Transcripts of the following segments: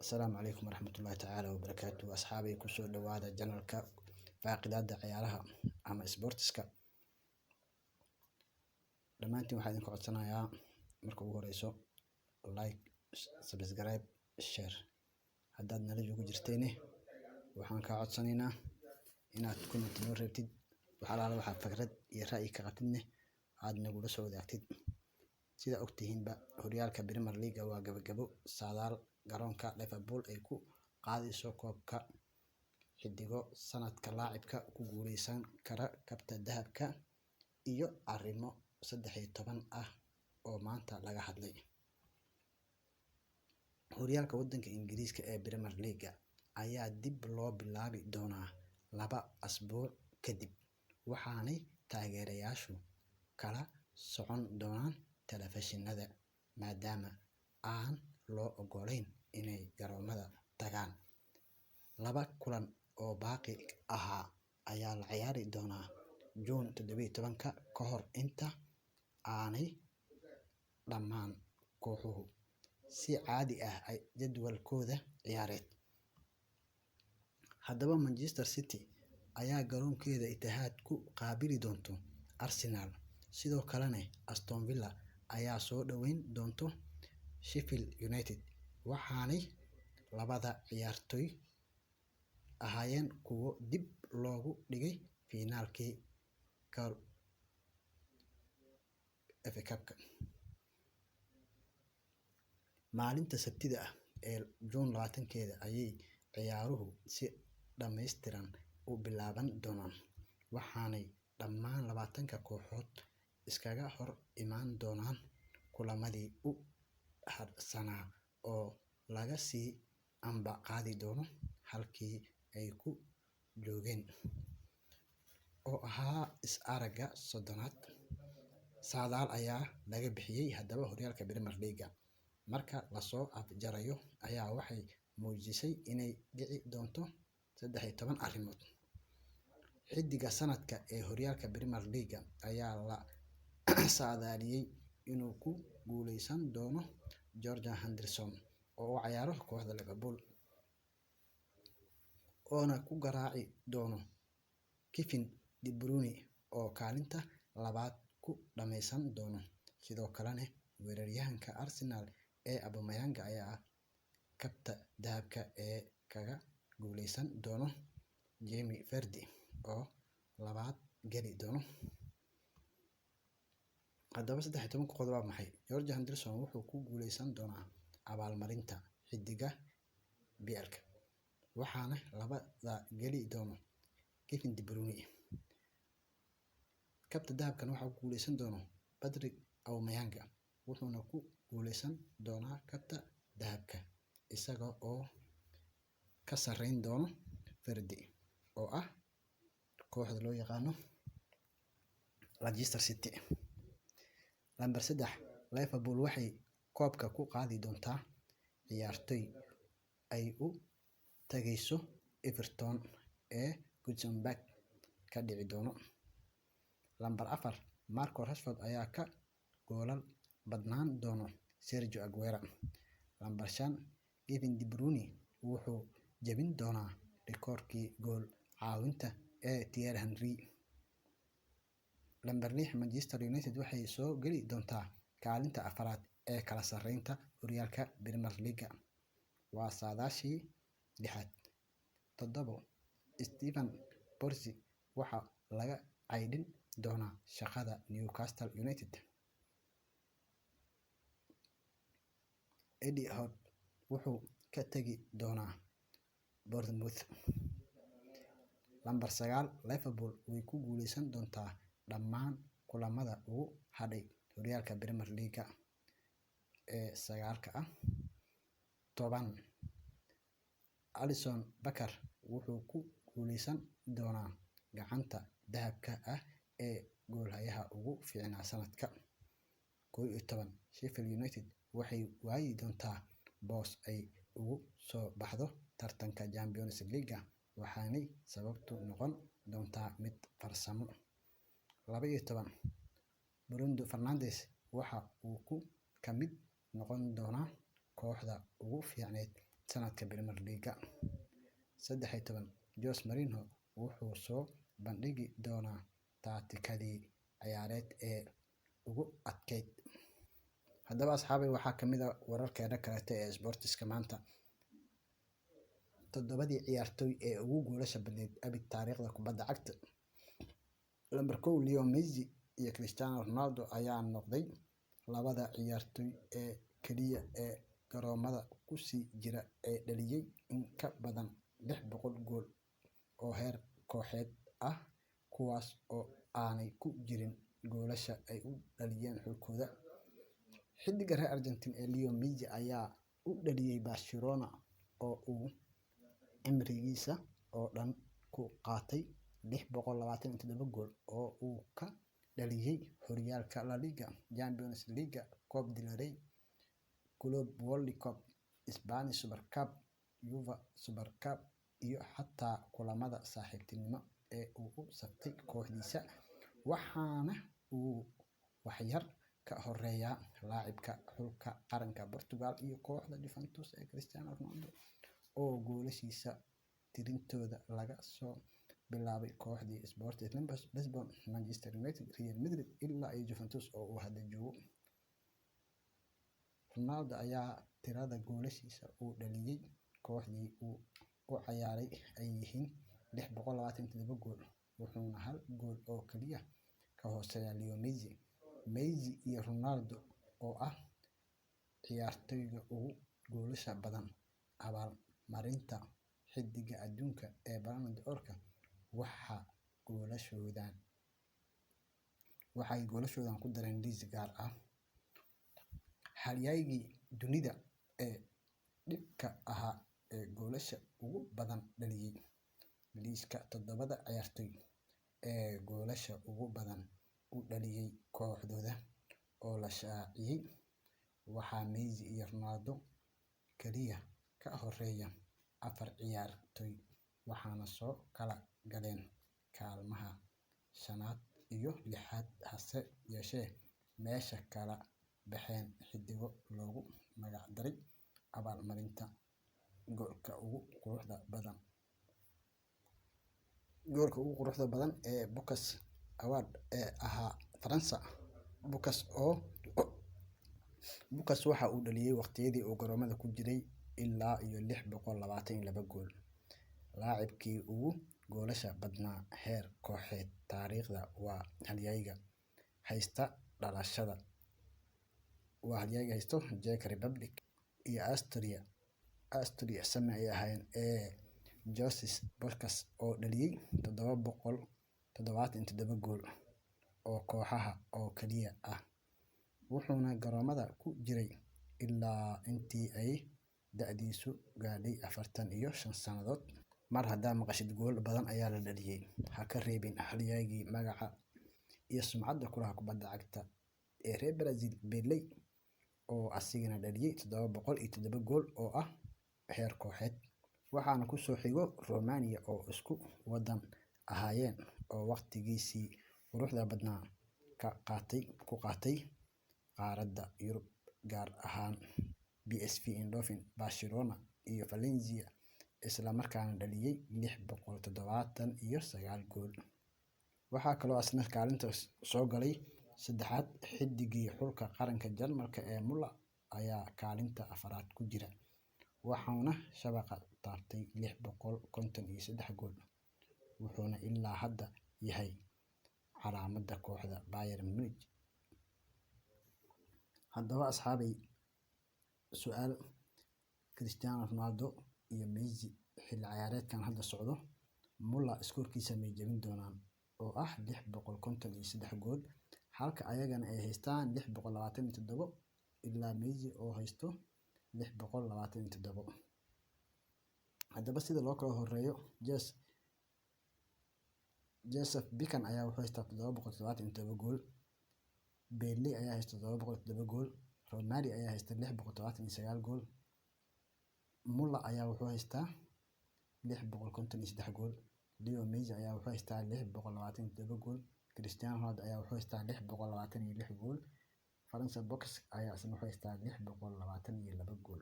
Asalaamu calaykum waraxmatullaahi tacaala wabarakaatu. Asxaabay kusoo dhawaada janalka faaqidaada ciyaaraha ama sportska. Dhammaantiin waxaan idinka codsanayaa marka ugu horeyso like, subscribe, share. Haddaad nala joogo jirtayne waxaan kaa codsanaynaa inaad comment noo reebtid. waxaa fikrad iyo ra'yi ka qabtidne aad nagula soo wadaagtid. Sida ogtihiinba horyaalka Premier League waa gabagabo. Saadaal garoonka Liverpool ay ku qaadayso koobka xidigo sanadka laacibka ku guuleysan kara kabta dahabka iyo arrimo 13 ah oo maanta laga hadlay. Horyaalka waddanka Ingiriiska ee Premier League ayaa dib loo bilaabi doonaa 2 asbuuc kadib, waxaanay taageerayaashu kala socon doonaan telefishinada maadaama aan loo ogolayn inay garoomada tagaan. 2 kulan oo baaqi ahaa ayaa la ciyaari doonaa June 17 ka hor inta aanay dhammaan kooxuhu si caadi ah jadwalkooda ciyaareed. Haddaba Manchester City ayaa garoonkeeda Etihad ku qaabili doonto Arsenal, sidoo kalena Aston Villa ayaa soo dhaweyn doonto Sheffield United, waxaanay labada ciyaartoy ahaayeen kuwo dib loogu dhigay finaalkii FA Cup-ka. Maalinta Sabtida ah ee June 20 ayay ciyaaruhu si dhammaystiran u bilaaban doonaan, waxaanay dhammaan 20 kooxood iskaga hor imaan doonaan kulamadii u hadhsanaa oo laga sii amba qaadi doono halkii ay ku joogeen, oo ahaa is-aragga 30aad. Saadaal ayaa laga bixiyay haddaba horyaalka Premier League marka lasoo afjarayo ayaa waxay muujisay inay dhici doonto 13 arrimood. Xidiga sanadka ee horyaalka Premier League ayaa la saadaaliyay inuu ku guuleysan doono Jordan Henderson oo u ciyaara kooxda Liverpool, oona ku garaaci doono Kevin De Bruyne oo kaalinta labaad ku dhameysan doono. Sidoo kalena weeraryahanka Arsenal ee Aubameyang ayaa kabta dahabka ee kaga guuleysan doono Jamie Vardy oo labaad geli doono. Haddaba 13 kooxood waa maxay? Jordan Henderson wuxuu ku guuleysan doonaa abaalmarinta xidiga BLka, waxaana labada geli doono Kevin De Bruyne. Kabta dahabkana waxaa ku guuleysan doono Patrick Aubameyang, wuxuuna ku guuleysan doonaa kabta dahabka isaga oo ka sarreyn doono Vardy oo ah kooxda loo yaqaano Manchester City. Lambar 3, Liverpool waxay koobka ku qaadi doontaa ciyaartoy ay u tagayso Everton ee Goodison Park ka dhici doono. Lambar 4, Marcus Rashford ayaa ka goolal badnaan doono Sergio Aguero. Lambar 5, Kevin De Bruyne wuxuu jebin doonaa rikoorkii gool caawinta ee Thierry Henry. Lambar 6, Manchester United waxay soo geli doontaa kaalinta 4aad ee kala sarreynta horyaalka Premier League. Waa saadaashii 6aad. 7, Steven Borsig waxaa laga caydhin doonaa shaqada Newcastle United. Eddie Howe wuxuu ka tagi doonaa Bournemouth. Lambar 9, Liverpool way ku guuleysan doontaa dhammaan kulamada ugu hadhay horyaalka Premier League ee 9 ah. 10, Alisson Becker wuxuu ku guuleysan doonaa gacanta dahabka ah ee goolhayaha ugu fiicnaa sanadka. 11, Sheffield United waxay waayi doontaa boos ay ugu soo baxdo tartanka Champions League, waxaanay sababtu noqon doontaa mid farsamo. 12, Bruno Fernandes waxa uu ka mid noqon doonaa kooxda ugu fiicneyd sanadka Premier League. 13 Jose Mourinho wuxuu soo bandhigi doonaa tacticadii ciyaareed ee ugu adkeyd. Haddaba asxaabay, waxaa kamid ah wararkeena kaleete ee sportiska maanta. 7 ciyaartoy ee ugu goolasha badneyd abid taariikhda kubadda cagta. Lambar 1 Leo Messi iyo Cristiano Ronaldo ayaa noqday labada ciyaartoy ee kaliya ee garoomada ku sii jira ee dhaliyay in ka badan 600 gool oo heer kooxeed ah, kuwaas oo aanay ku jirin goolasha ay u dhaliyeen xulkooda. Xiddiga reer Argentine ee Leo Messi ayaa u dhaliyay Barcelona oo uu cimrigiisa oo dhan ku qaatay 627 gool oo uu ka dhaliyay horyaalka La Liga, Champions League, Copa del Rey, Club World Cup, Spanish Super Cup, UEFA Super Cup iyo xataa kulamada saaxiibtinimo ee uu u saftay kooxdiisa, waxaana uu waxyar ka horeeyaa laacibka xulka qaranka Portugal iyo kooxda Juventus ee Cristiano Ronaldo oo goolashiisa tirintooda laga soo bilaabay kooxdii Sporting Lisbon, Manchester United, Real Madrid ilaa Juventus oo uu hadda joogo. Ronaldo ayaa tirada goolashiisa uu dhaliyay kooxdii uu u ciyaaray ay yihiin 627 gool, wuxuuna hal gool oo kaliya ka hooseeyaa Leo Messi. Messi iyo Ronaldo oo ah ciyaartoyga ugu goolasha badan abaalmarinta xiddiga adduunka ee Ballon d'Or-ka, waxay goolashoodaan ku dareen liis gaar ah halyaygii dunida ee dhibka ahaa ee goolasha ugu badan dhaliyay. Liiska 7 ciyaartoy ee goolasha ugu badan u dhaliyay kooxdooda oo la shaaciyay, waxaa Messi iyo Ronaldo kaliya ka horeeya 4 ciyaartoy, waxaana soo kala galeen kaalmaha 5aad iyo 6aad, hase yeeshee meesha kala baxeen xiddigo loogu magac daray abaalmarinta goolka ugu quruxda badan ee Pucas Award ee ahaa Faransa. Pucas waxa uu dhaliyay waqtiyadii uu garoomada ku jiray ilaa iyo 622 gool. Laacibkii ugu goolasha badnaa heer kooxeed taariikhda waa halyayga haysta dhalashada Czech Republic iyo Austria same ay ahaayeen ee Joseph Pucas oo dhaliyay 777 gool oo kooxaha oo kaliya ah, wuxuuna garoomada ku jiray ilaa intii ay da'diisu gaadhay 45 sannadood. Mar haddaa maqashid gool badan ayaa la dhaliyay, ha ka reebin halyaygii magaca iyo sumcadda kulaha kubadda cagta ee reer Brazil Pelé oo asigana dhaliyay 707 gool oo ah heer kooxeed. Waxaana ku soo xigo Romania oo isku wadan ahaayeen oo waqtigiisii quruxda badnaa ku qaatay qaaradda Yurub, gaar ahaan PSV Eindhoven, Barcelona iyo Valencia, isla markaana dhaliyay 679 gool. Waxaa kaloo asna kaalinta soo galay 3aad xiddigii xulka qaranka Jarmalka ee Müller ayaa kaalinta 4aad ku jira, waxaana shabaqa taabtay 653 gool, wuxuuna ilaa hadda yahay calaamadda kooxda Bayern Munich. Haddaba asxaabay, su'aal: Cristiano Ronaldo iyo Messi xilli ciyaareedkan hadda socdo, Müller iskoorkiisa may jebin doonaan oo ah 653 gool, halka ayagana ay haystaan 627 ilaa Messi oo haysto 627. Haddaba sida loo kala horeeyo, Joseph Bican ayaa wuxuu haystaa 777 gool, Pelé ayaa haysta 707 gool, Romario ayaa haysta 679 gool, Müller ayaa wuxuu haystaa 653 gool, Leo Messi ayaa wuxuu haystaa 627 gool, Cristiano Ronaldo ayaa wuxuu haystaa 626 gool, Francois Pucas ayaa isna wuxuu haystaa 622 gool.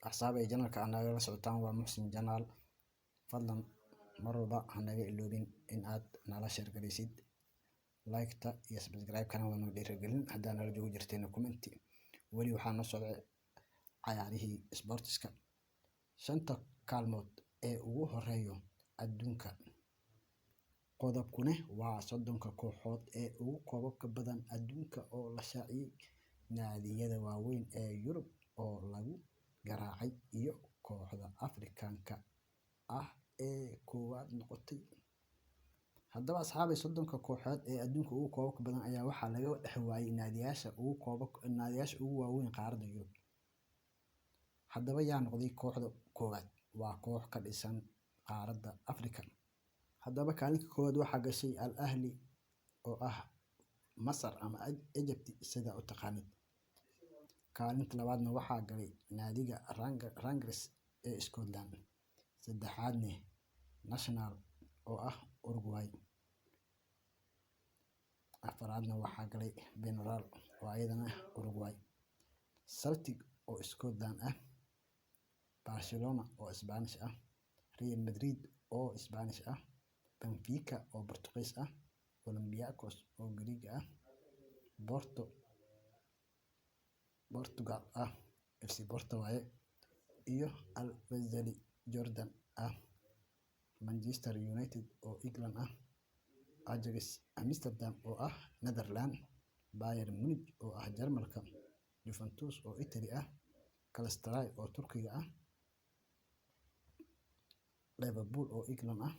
axsaab ay janalka aad nagala socotaan waa Muxsin Janaal. Fadlan mar walba ha naga iloobin in aad nala share garaysid, like-ta iyo subscribe-kana waa noo dhiirigelin. Haddaa nala joogi jirtayna commenti. Weli waxaa noo socda cayaarihii sportiska. 5 kaalmood ee ugu horeeyo adduunka. Qodobkuna waa 30 kooxood ee ugu koobabka badan adduunka oo la shaaciyay. Naadiyada waaweyn ee Yurub oo lagu garaacay iyo kooxda Afrikaanka ah ee koowaad noqotay. Haddaba asxaabay 30 kooxood ee adduunka ugu koobabka badan ayaa waxaa laga dhex waayay naadiyaasha ugu waaweyn qaaradda Yurub. Haddaba yaa noqday kooxda koowaad? Waa koox ka dhisan qaaradda Afrika. Haddaba kaalinka koowaad waxaa gashay Al Ahly oo ah Masar ama Egypt sida u taqaanid. Kaalinta labaadna waxaa galay naadiga Rangers ee Scotland. Saddexaadna Nacional oo ah Uruguay. Afaraadna waxaa galay Peñarol oo ayadana Uruguay. Celtic oo Scotland ah. Barcelona oo Spanish ah. Real Madrid oo Spanish ah. Benfica oo Portuguese ah. Olympiacos oo Greek ah. Portugal ah. FC Porto waaye. Iyo Al Ahly Jordan ah. Manchester United oo England ah. Ajax Amsterdam oo ah Netherlands. Bayern Munich oo ah Jarmalka. Juventus oo Italy ah. Galatasaray oo Turkiga ah. Liverpool oo England ah.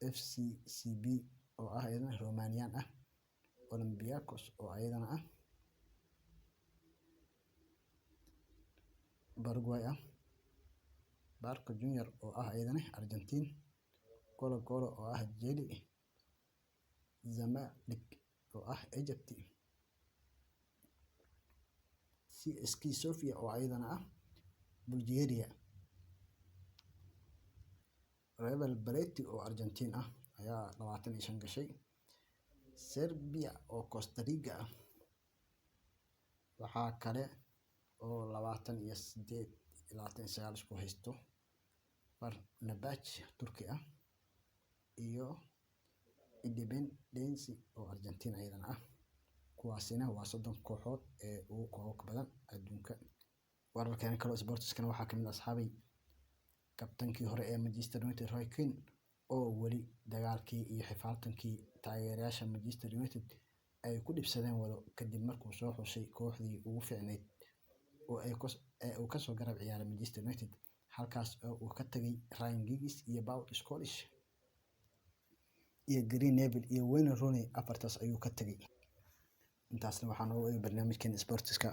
FCCB oo ah ayadana Romanian ah. Olympiacos oo ayadana ah Paraguay ah. Barca Junior oo ah ayadana Argentine. Colo Colo oo ah Chile. Zamalek oo ah Egypt. CSKA Sofia oo ayadana ah Bulgaria. River Plate oo Argentine ah ayaa 25 gashay. Serbia oo Costa Rica ah. Waxaa kale oo 28 ilaa 29 isku haysto Fenerbahce Turki ah iyo Independence oo Argentine ayadana ah. Kuwaasina waa 30 kooxood ee ugu koobabka badan adduunka. Wararkan kale sportiskana waxaa kamid ah asxaabay kabtankii hore ee Manchester United Roy Keane oo weli dagaalkii iyo xifaaltankii taageerayaasha Manchester United ay ku dhibsadeen wado kadib markuu soo xushay kooxdii ugu fiicneyd oo uu ka soo garab ciyaaray Manchester United. Halkaas oo uu ka tagay Ryan Giggs iyo Paul Scholes iyo Gary Neville iyo Wayne Rooney. Afartaas ayuu ka tagay. Intaasna waxaa noogu eeg barnaamijkeena sportiska.